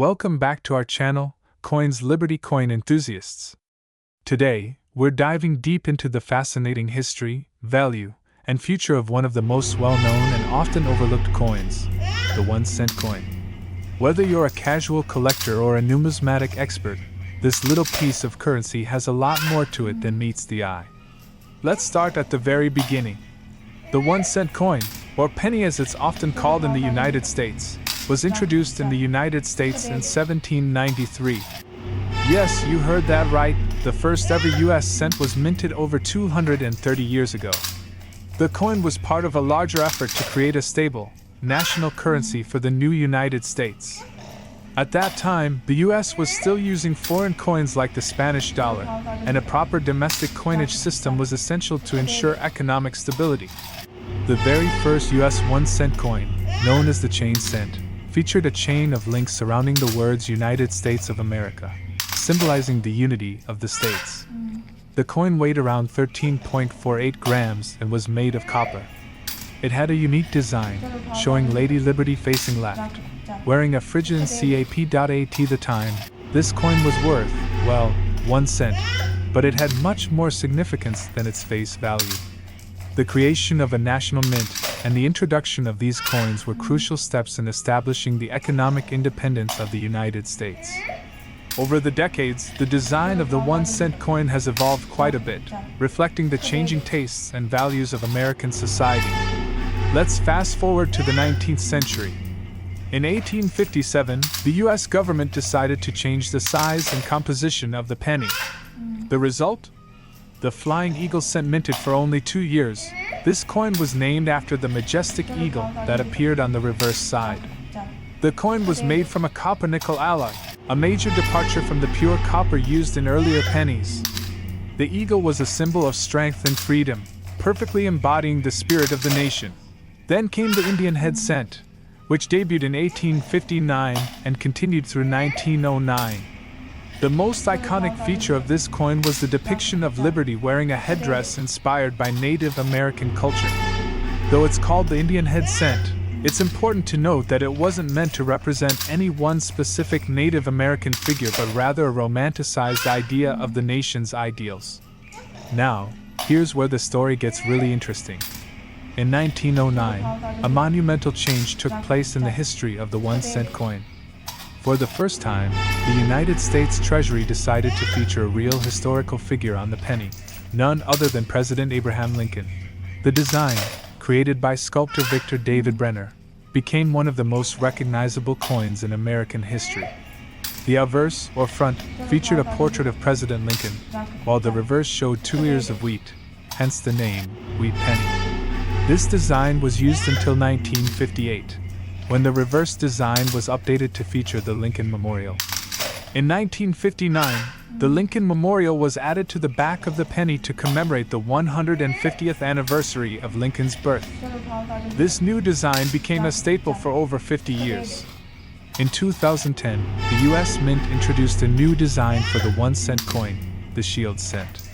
Welcome back to our channel, Coins Liberty Coin Enthusiasts. Today, we're diving deep into the fascinating history, value, and future of one of the most well-known and often overlooked coins, the 1-cent coin. Whether you're a casual collector or a numismatic expert, this little piece of currency has a lot more to it than meets the eye. Let's start at the very beginning. The 1-cent coin, or penny as it's often called in the United States, was introduced in the United States in 1793. Yes, you heard that right, the first ever US cent was minted over 230 years ago. The coin was part of a larger effort to create a stable, national currency for the new United States. At that time, the US was still using foreign coins like the Spanish dollar, and a proper domestic coinage system was essential to ensure economic stability. The very first US 1-cent coin, known as the chain cent, featured a chain of links surrounding the words United States of America, symbolizing the unity of the states. The coin weighed around 13.48 grams and was made of copper. It had a unique design, showing Lady Liberty facing left, wearing a Phrygian cap.at the time. This coin was worth, well, 1 cent, but it had much more significance than its face value. The creation of a national mint and the introduction of these coins were crucial steps in establishing the economic independence of the United States. Over the decades, the design of the 1-cent coin has evolved quite a bit, reflecting the changing tastes and values of American society. Let's fast forward to the 19th century. In 1857, the US government decided to change the size and composition of the penny. The result? The Flying Eagle cent minted for only 2 years. This coin was named after the majestic eagle that appeared on the reverse side. The coin was made from a copper-nickel alloy, a major departure from the pure copper used in earlier pennies. The eagle was a symbol of strength and freedom, perfectly embodying the spirit of the nation. Then came the Indian head cent, which debuted in 1859 and continued through 1909. The most iconic feature of this coin was the depiction of Liberty wearing a headdress inspired by Native American culture. Though it's called the Indian head cent, it's important to note that it wasn't meant to represent any one specific Native American figure but rather a romanticized idea of the nation's ideals. Now, here's where the story gets really interesting. In 1909, a monumental change took place in the history of the 1-cent coin. For the first time, the United States Treasury decided to feature a real historical figure on the penny, none other than President Abraham Lincoln. The design, created by sculptor Victor David Brenner, became one of the most recognizable coins in American history. The obverse, or front, featured a portrait of President Lincoln, while the reverse showed 2 ears of wheat, hence the name, Wheat Penny. This design was used until 1958. When the reverse design was updated to feature the Lincoln Memorial. In 1959, the Lincoln Memorial was added to the back of the penny to commemorate the 150th anniversary of Lincoln's birth. This new design became a staple for over 50 years. In 2010, the US Mint introduced a new design for the 1-cent coin, the Shield cent.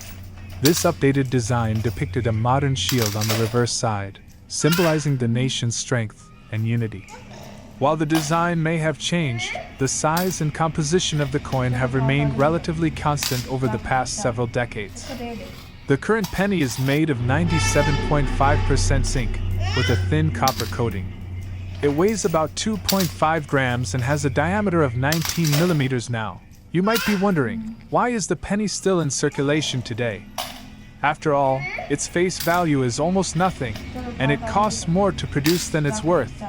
This updated design depicted a modern shield on the reverse side, symbolizing the nation's strength and unity. While the design may have changed, the size and composition of the coin have remained relatively constant over the past several decades. The current penny is made of 97.5% zinc, with a thin copper coating. It weighs about 2.5 grams and has a diameter of 19 millimeters now. You might be wondering, why is the penny still in circulation today? After all, its face value is almost nothing, and it costs more to produce than it's worth.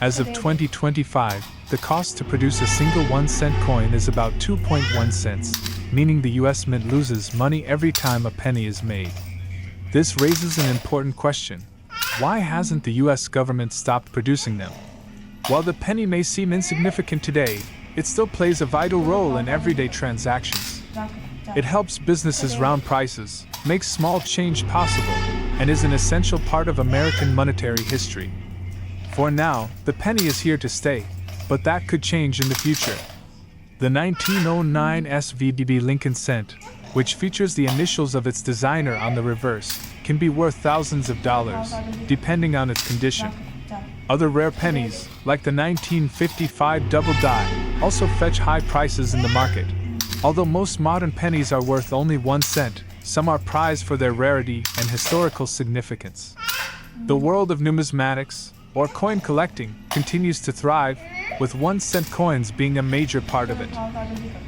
As of 2025, the cost to produce a single 1-cent coin is about 2.1 cents, meaning the US Mint loses money every time a penny is made. This raises an important question. Why hasn't the US government stopped producing them? While the penny may seem insignificant today, it still plays a vital role in everyday transactions. It helps businesses round prices, makes small change possible, and is an essential part of American monetary history. For now, the penny is here to stay, but that could change in the future. The 1909 SVDB Lincoln cent, which features the initials of its designer on the reverse, can be worth thousands of dollars, depending on its condition. Other rare pennies, like the 1955 double die, also fetch high prices in the market. Although most modern pennies are worth only 1 cent, some are prized for their rarity and historical significance. The world of numismatics, or coin collecting, continues to thrive, with 1-cent coins being a major part of it.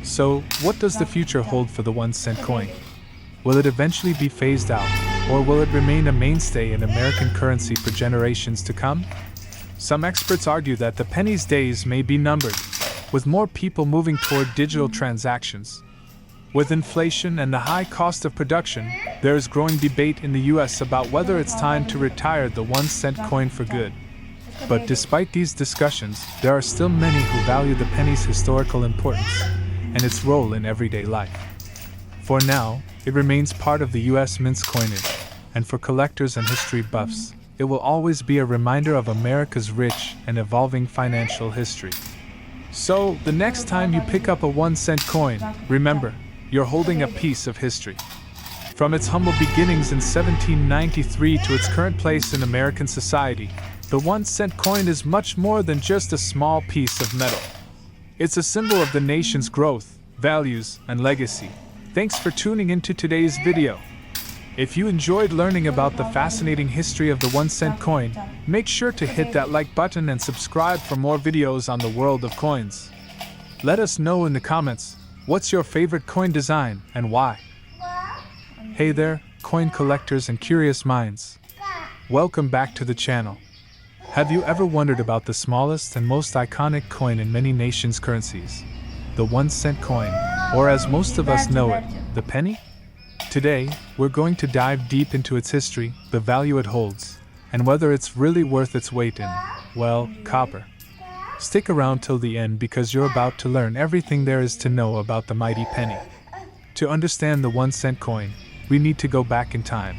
So, what does the future hold for the 1-cent coin? Will it eventually be phased out, or will it remain a mainstay in American currency for generations to come? Some experts argue that the penny's days may be numbered, with more people moving toward digital transactions. With inflation and the high cost of production, there is growing debate in the US about whether it's time to retire the 1-cent coin for good. But despite these discussions, there are still many who value the penny's historical importance and its role in everyday life. For now, it remains part of the US Mint's coinage, and for collectors and history buffs, it will always be a reminder of America's rich and evolving financial history. So, the next time you pick up a 1-cent coin, remember, you're holding a piece of history. From its humble beginnings in 1793 to its current place in American society, the 1-cent coin is much more than just a small piece of metal. It's a symbol of the nation's growth, values, and legacy. Thanks for tuning into today's video. If you enjoyed learning about the fascinating history of the 1-cent coin, make sure to hit that like button and subscribe for more videos on the world of coins. Let us know in the comments, what's your favorite coin design and why? Hey there, coin collectors and curious minds. Welcome back to the channel. Have you ever wondered about the smallest and most iconic coin in many nations' currencies? The 1-cent coin, or as most of us know it, the penny? Today, we're going to dive deep into its history, the value it holds, and whether it's really worth its weight in, well, copper. Stick around till the end because you're about to learn everything there is to know about the mighty penny. To understand the 1-cent coin, we need to go back in time.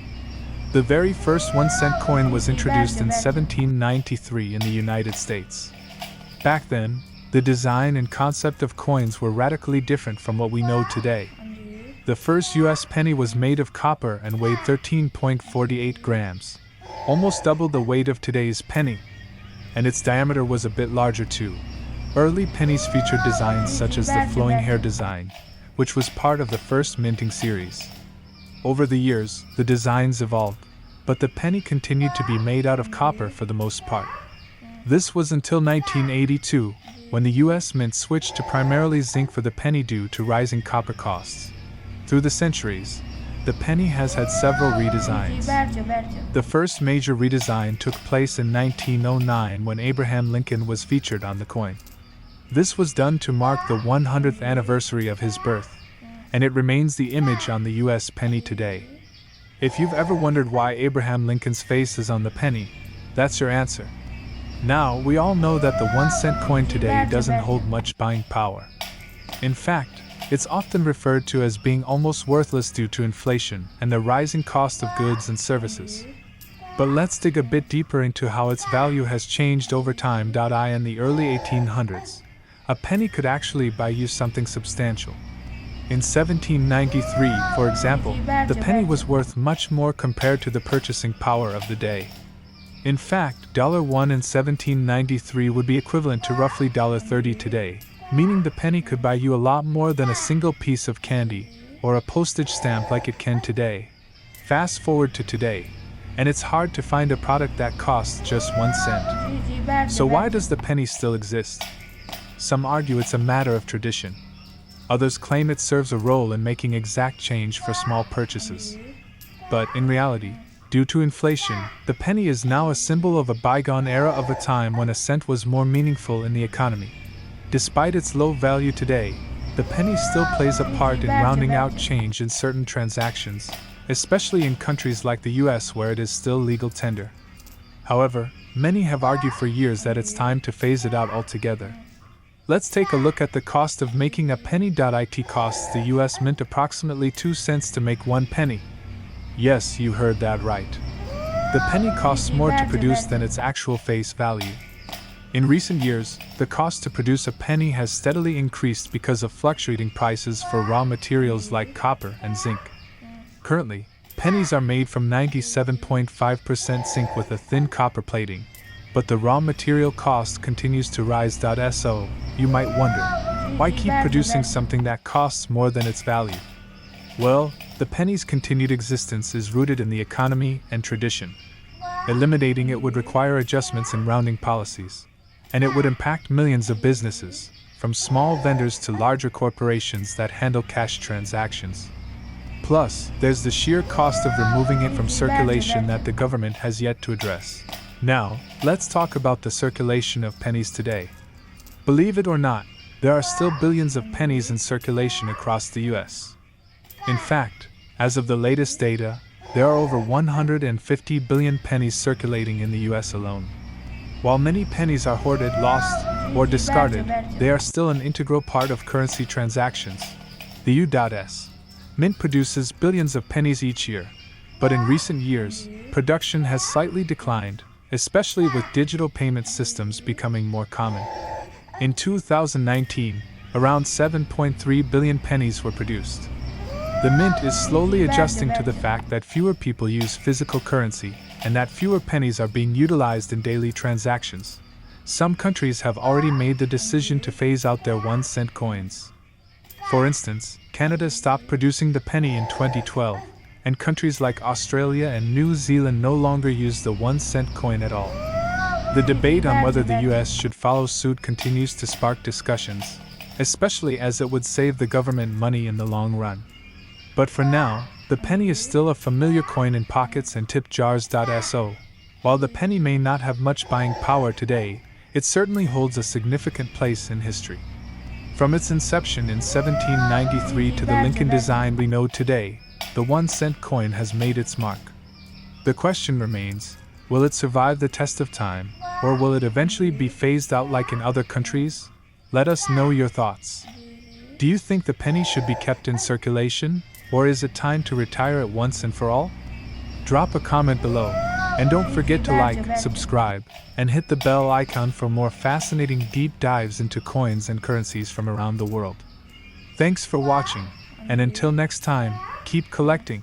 The very first 1-cent coin was introduced in 1793 in the United States. Back then, the design and concept of coins were radically different from what we know today. The first US penny was made of copper and weighed 13.48 grams, almost double the weight of today's penny, and its diameter was a bit larger too. Early pennies featured designs such as the flowing hair design, which was part of the first minting series. Over the years, the designs evolved, but the penny continued to be made out of copper for the most part. This was until 1982, when the US Mint switched to primarily zinc for the penny due to rising copper costs. Through the centuries, the penny has had several redesigns. The first major redesign took place in 1909 when Abraham Lincoln was featured on the coin. This was done to mark the 100th anniversary of his birth, and it remains the image on the US penny today. If you've ever wondered why Abraham Lincoln's face is on the penny, that's your answer. Now, we all know that the 1-cent coin today doesn't hold much buying power. In fact, it's often referred to as being almost worthless due to inflation and the rising cost of goods and services. But let's dig a bit deeper into how its value has changed over time. In the early 1800s, a penny could actually buy you something substantial. In 1793, for example, the penny was worth much more compared to the purchasing power of the day. In fact, $1 in 1793 would be equivalent to roughly $30 today, meaning the penny could buy you a lot more than a single piece of candy or a postage stamp like it can today. Fast forward to today, and it's hard to find a product that costs just 1 cent. So why does the penny still exist? Some argue it's a matter of tradition. Others claim it serves a role in making exact change for small purchases. But in reality, due to inflation, the penny is now a symbol of a bygone era of a time when a cent was more meaningful in the economy. Despite its low value today, the penny still plays a part in rounding out change in certain transactions, especially in countries like the US where it is still legal tender. However, many have argued for years that it's time to phase it out altogether. Let's take a look at the cost of making a penny. It costs the US Mint approximately 2 cents to make 1 penny. Yes, you heard that right. The penny costs more to produce than its actual face value. In recent years, the cost to produce a penny has steadily increased because of fluctuating prices for raw materials like copper and zinc. Currently, pennies are made from 97.5% zinc with a thin copper plating. but the raw material cost continues to rise. So, you might wonder, why keep producing something that costs more than its value? Well, the penny's continued existence is rooted in the economy and tradition. Eliminating it would require adjustments in rounding policies, and it would impact millions of businesses, from small vendors to larger corporations that handle cash transactions. Plus, there's the sheer cost of removing it from circulation that the government has yet to address. Now, let's talk about the circulation of pennies today. Believe it or not, there are still billions of pennies in circulation across the US. In fact, as of the latest data, there are over 150 billion pennies circulating in the US alone. While many pennies are hoarded, lost, or discarded, they are still an integral part of currency transactions. The U.S. Mint produces billions of pennies each year, but in recent years, production has slightly declined, especially with digital payment systems becoming more common. In 2019, around 7.3 billion pennies were produced. The Mint is slowly adjusting to the fact that fewer people use physical currency and that fewer pennies are being utilized in daily transactions. Some countries have already made the decision to phase out their 1-cent coins. For instance, Canada stopped producing the penny in 2012, and countries like Australia and New Zealand no longer use the 1-cent coin at all. The debate on whether the US should follow suit continues to spark discussions, especially as it would save the government money in the long run. But for now, the penny is still a familiar coin in pockets and tip jars. So, while the penny may not have much buying power today, it certainly holds a significant place in history. From its inception in 1793 to the Lincoln design we know today, the 1-cent coin has made its mark. The question remains, will it survive the test of time, or will it eventually be phased out like in other countries? Let us know your thoughts. Do you think the penny should be kept in circulation, or is it time to retire it once and for all? Drop a comment below, and don't forget to like, subscribe, and hit the bell icon for more fascinating deep dives into coins and currencies from around the world. Thanks for watching, and until next time, keep collecting.